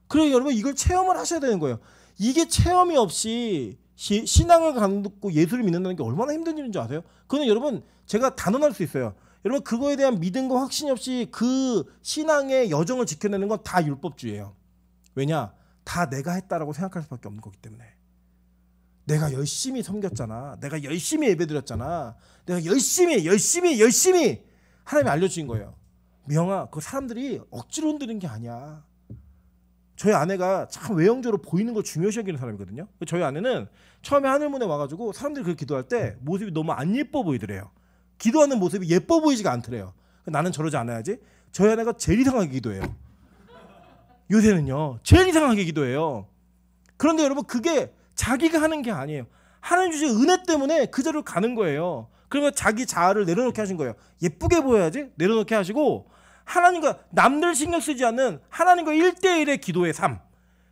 그래서 여러분 이걸 체험을 하셔야 되는 거예요. 이게 체험이 없이 신앙을 갖고 예수를 믿는다는 게 얼마나 힘든 일인지 아세요? 그거는 여러분 제가 단언할 수 있어요. 여러분 그거에 대한 믿음과 확신이 없이 그 신앙의 여정을 지켜내는 건 다 율법주의예요. 왜냐? 다 내가 했다라고 생각할 수밖에 없는 거기 때문에. 내가 열심히 섬겼잖아. 내가 열심히 예배드렸잖아. 내가 열심히 하나님이 알려주신 거예요. 미영아 그 사람들이 억지로 흔드는 게 아니야. 저희 아내가 참 외형적으로 보이는 걸 중요시 여기는 사람이거든요. 저희 아내는 처음에 하늘문에 와가지고 사람들이 그렇게 기도할 때 모습이 너무 안 예뻐 보이더래요. 기도하는 모습이 예뻐 보이지가 않더래요. 나는 저러지 않아야지. 저희 아내가 제일 이상하게 기도해요. 요새는요 제일 이상하게 기도해요. 그런데 여러분 그게 자기가 하는 게 아니에요. 하나님 주신 은혜 때문에 그 자리로 가는 거예요. 그러면 자기 자아를 내려놓게 하신 거예요. 예쁘게 보여야지 내려놓게 하시고 하나님과 남들 신경 쓰지 않는 하나님과 1대1의 기도의 삶,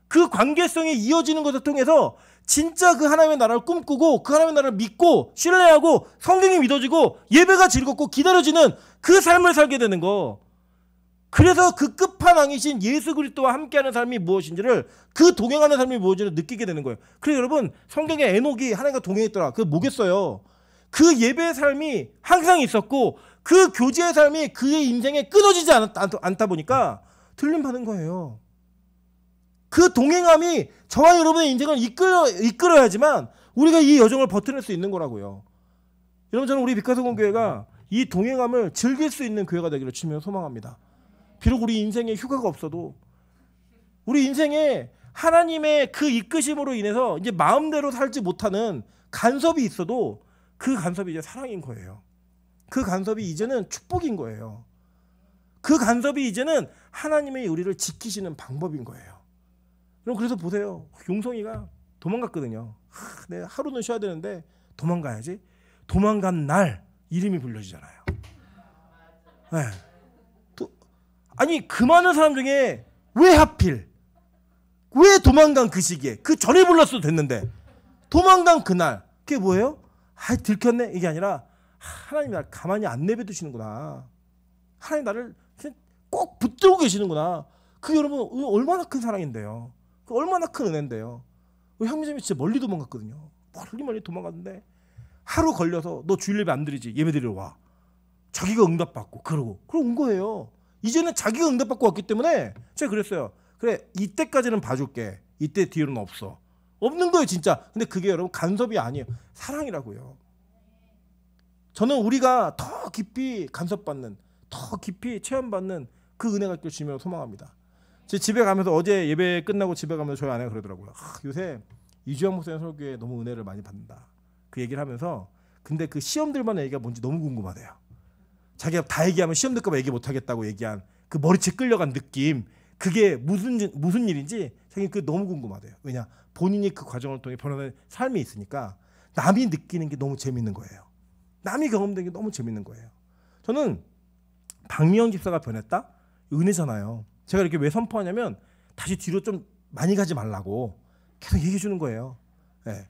그 관계성이 이어지는 것을 통해서 진짜 그 하나님의 나라를 꿈꾸고 그 하나님의 나라를 믿고 신뢰하고 성경이 믿어지고 예배가 즐겁고 기다려지는 그 삶을 살게 되는 거. 그래서 그 끝판왕이신 예수 그리스도와 함께하는 삶이 무엇인지를 그 동행하는 삶이 무엇인지를 느끼게 되는 거예요. 그래서 여러분 성경에 에녹이 하나님과 동행했더라. 그게 뭐겠어요? 그 예배의 삶이 항상 있었고 그 교제의 삶이 그의 인생에 끊어지지 않다 보니까 들림받은 거예요. 그 동행함이 저와 여러분의 인생을 이끌어야지만 우리가 이 여정을 버텨낼 수 있는 거라고요. 여러분 저는 우리 빛가서공교회가 이 동행함을 즐길 수 있는 교회가 되기를 주님으로 소망합니다. 비록 우리 인생에 휴가가 없어도 우리 인생에 하나님의 그 이끄심으로 인해서 이제 마음대로 살지 못하는 간섭이 있어도 그 간섭이 이제 사랑인 거예요. 그 간섭이 이제는 축복인 거예요. 그 간섭이 이제는 하나님의 우리를 지키시는 방법인 거예요. 그럼 그래서 보세요. 용성이가 도망갔거든요. 내가 하루는 쉬어야 되는데 도망가야지. 도망간 날 이름이 불려지잖아요. 네. 아니 그 많은 사람 중에 왜 하필 왜 도망간 그 시기에 그 전에 불렀어도 됐는데 도망간 그날 그게 뭐예요? 아 들켰네 이게 아니라 하나님이 나를 가만히 안 내버려두시는구나. 하나님 나를 꼭 붙들고 계시는구나. 그게 여러분 얼마나 큰 사랑인데요. 그 얼마나 큰 은혜인데요. 우리 형제님이 진짜 멀리 도망갔거든요. 멀리 도망갔는데 하루 걸려서 너 주일 예배 안 드리지 예배 드리러 와. 자기가 응답받고 그러고 온 거예요. 이제는 자기가 응답받고 왔기 때문에 제가 그랬어요. 그래 이때까지는 봐줄게. 이때 뒤로는 없어. 없는 거예요 진짜. 근데 그게 여러분 간섭이 아니에요. 사랑이라고요. 저는 우리가 더 깊이 간섭받는 더 깊이 체험받는 그 은혜가 있길 주님으로 소망합니다. 제 집에 가면서 어제 예배 끝나고 집에 가면서 저희 아내가 그러더라고요. 요새 이주영 목사님 설교에 너무 은혜를 많이 받는다. 그 얘기를 하면서 근데 그 시험들만 얘기가 뭔지 너무 궁금하대요. 자기가 다 얘기하면 시험 들까 봐 얘기 못하겠다고 얘기한 그 머리채 끌려간 느낌 그게 무슨 일인지 자기 그 너무 궁금하대요. 왜냐 본인이 그 과정을 통해 변화된 삶이 있으니까 남이 느끼는 게 너무 재밌는 거예요. 남이 경험된 게 너무 재밌는 거예요. 저는 박미영 집사가 변했다? 은혜잖아요. 제가 이렇게 왜 선포하냐면 다시 뒤로 좀 많이 가지 말라고 계속 얘기해 주는 거예요. 네.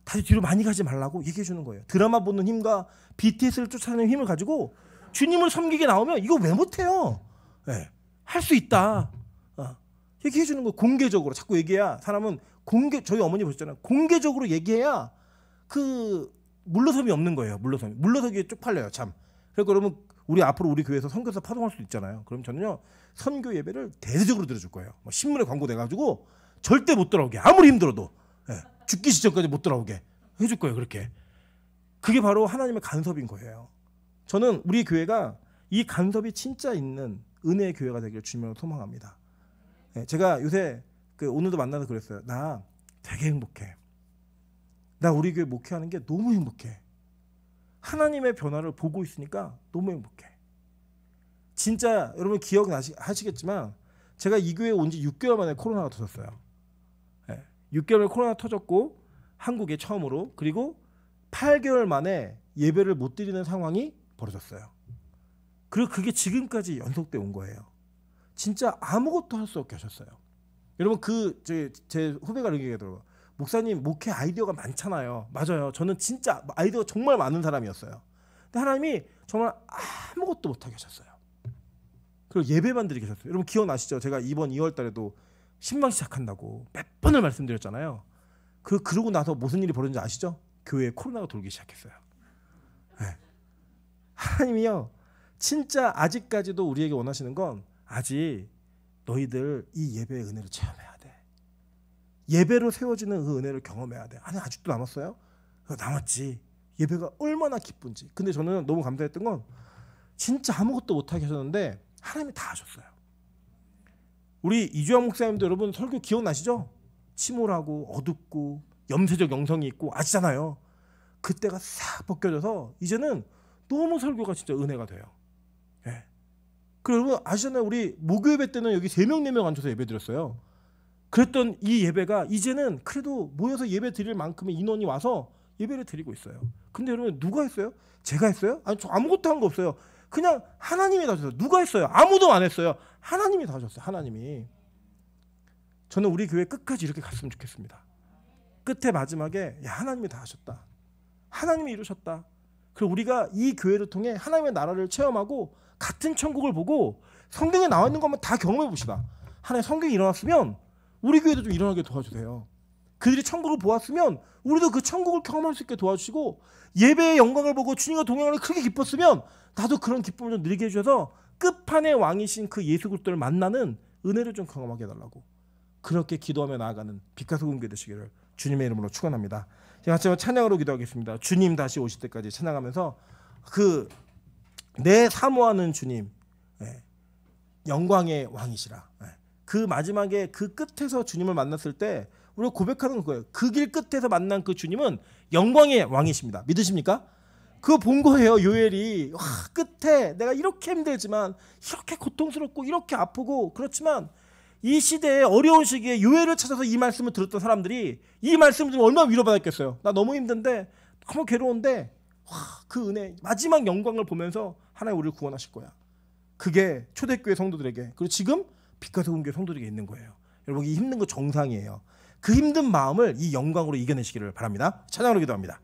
다시 뒤로 많이 가지 말라고 얘기해 주는 거예요. 드라마 보는 힘과 BTS를 쫓아내는 힘을 가지고 주님을 섬기게 나오면 이거 왜 못해요? 네. 할 수 있다. 얘기해 주는 거 공개적으로 자꾸 얘기해야 사람은 저희 어머니 보셨잖아요. 공개적으로 얘기해야 그 물러섬이 없는 거예요. 물러서기에 쪽팔려요. 참. 그러니까 여러분 우리 앞으로 우리 교회에서 선교사 파송할 수도 있잖아요. 그럼 저는요 선교 예배를 대대적으로 들어줄 거예요. 신문에 광고 내가지고 절대 못 돌아오게 아무리 힘들어도 죽기 직전까지 못 돌아오게 해줄 거예요. 그렇게 그게 바로 하나님의 간섭인 거예요. 저는 우리 교회가 이 간섭이 진짜 있는 은혜의 교회가 되기를 주님으로 소망합니다. 제가 요새 오늘도 만나서 그랬어요. 나 되게 행복해. 나 우리 교회 목회하는 게 너무 행복해. 하나님의 변화를 보고 있으니까 너무 행복해. 진짜 여러분 기억하시겠지만 제가 이 교회에 온 지 6개월 만에 코로나가 터졌어요. 6개월 코로나 터졌고 한국에 처음으로 그리고 8개월 만에 예배를 못 드리는 상황이 벌어졌어요. 그리고 그게 지금까지 연속돼 온 거예요. 진짜 아무것도 할 수 없게 하셨어요. 여러분 제 후배가 이렇게 얘기하더라고요. 목사님 목회 아이디어가 많잖아요. 맞아요. 저는 진짜 아이디어가 정말 많은 사람이었어요. 근데 하나님이 정말 아무것도 못하게 하셨어요. 그리고 예배만 드리게 하셨어요. 여러분 기억나시죠? 제가 이번 2월 달에도 신방 시작한다고 몇 번을 말씀드렸잖아요. 그러고 나서 무슨 일이 벌어진지 아시죠? 교회에 코로나가 돌기 시작했어요. 네. 하나님이요. 진짜 아직까지도 우리에게 원하시는 건 아직 너희들 이 예배의 은혜를 체험해야 돼. 예배로 세워지는 그 은혜를 경험해야 돼. 아니 아직도 남았어요? 남았지. 예배가 얼마나 기쁜지. 근데 저는 너무 감사했던 건 진짜 아무것도 못하게 하셨는데 하나님이 다 하셨어요. 우리 이주영 목사님도 여러분 설교 기억나시죠? 침울하고 어둡고 염세적 영성이 있고 아시잖아요. 그때가 싹 벗겨져서 이제는 너무 설교가 진짜 은혜가 돼요. 예. 그리고 여러분 아시잖아요. 우리 목요예배 때는 여기 3명 4명 앉아서 예배 드렸어요. 그랬던 이 예배가 이제는 그래도 모여서 예배 드릴 만큼의 인원이 와서 예배를 드리고 있어요. 근데 여러분 누가 했어요? 제가 했어요? 아니 저 아무것도 한 거 없어요. 그냥 하나님이 다 하셨어요. 누가 했어요? 아무도 안 했어요. 하나님이 다 하셨어요. 하나님이. 저는 우리 교회 끝까지 이렇게 갔으면 좋겠습니다. 끝에 마지막에 하나님이 다 하셨다. 하나님이 이루셨다. 그리고 우리가 이 교회를 통해 하나님의 나라를 체험하고 같은 천국을 보고 성경에 나와 있는 것만 다 경험해 봅시다. 하나님 성경이 일어났으면 우리 교회도 좀 일어나게 도와주세요. 그들이 천국을 보았으면 우리도 그 천국을 경험할 수 있게 도와주시고 예배의 영광을 보고 주님과 동행하는 크게 기뻤으면 나도 그런 기쁨을 좀 누리게 해주셔서 끝판의 왕이신 그 예수 그리스도를 만나는 은혜를 좀 경험하게 해달라고 그렇게 기도하며 나아가는 빛과 소금 교회 되시기를 주님의 이름으로 축원합니다. 제가 같이 찬양으로 기도하겠습니다. 주님 다시 오실 때까지 찬양하면서 내 사모하는 주님 영광의 왕이시라 그 마지막에 그 끝에서 주님을 만났을 때 우리가 고백하는 거예요. 그 길 끝에서 만난 그 주님은 영광의 왕이십니다. 믿으십니까? 그거 본 거예요. 요엘이 끝에 내가 이렇게 힘들지만 이렇게 고통스럽고 이렇게 아프고 그렇지만 이 시대에 어려운 시기에 요엘을 찾아서 이 말씀을 들었던 사람들이 이 말씀을 들으면 얼마나 위로받았겠어요. 나 너무 힘든데 너무 괴로운데 그 은혜 마지막 영광을 보면서 하나님 우리를 구원하실 거야. 그게 초대교회 성도들에게 그리고 지금 빛과 소금 교회 성도들에게 있는 거예요. 여러분 이 힘든 거 정상이에요. 그 힘든 마음을 이 영광으로 이겨내시기를 바랍니다. 찬양으로 기도합니다.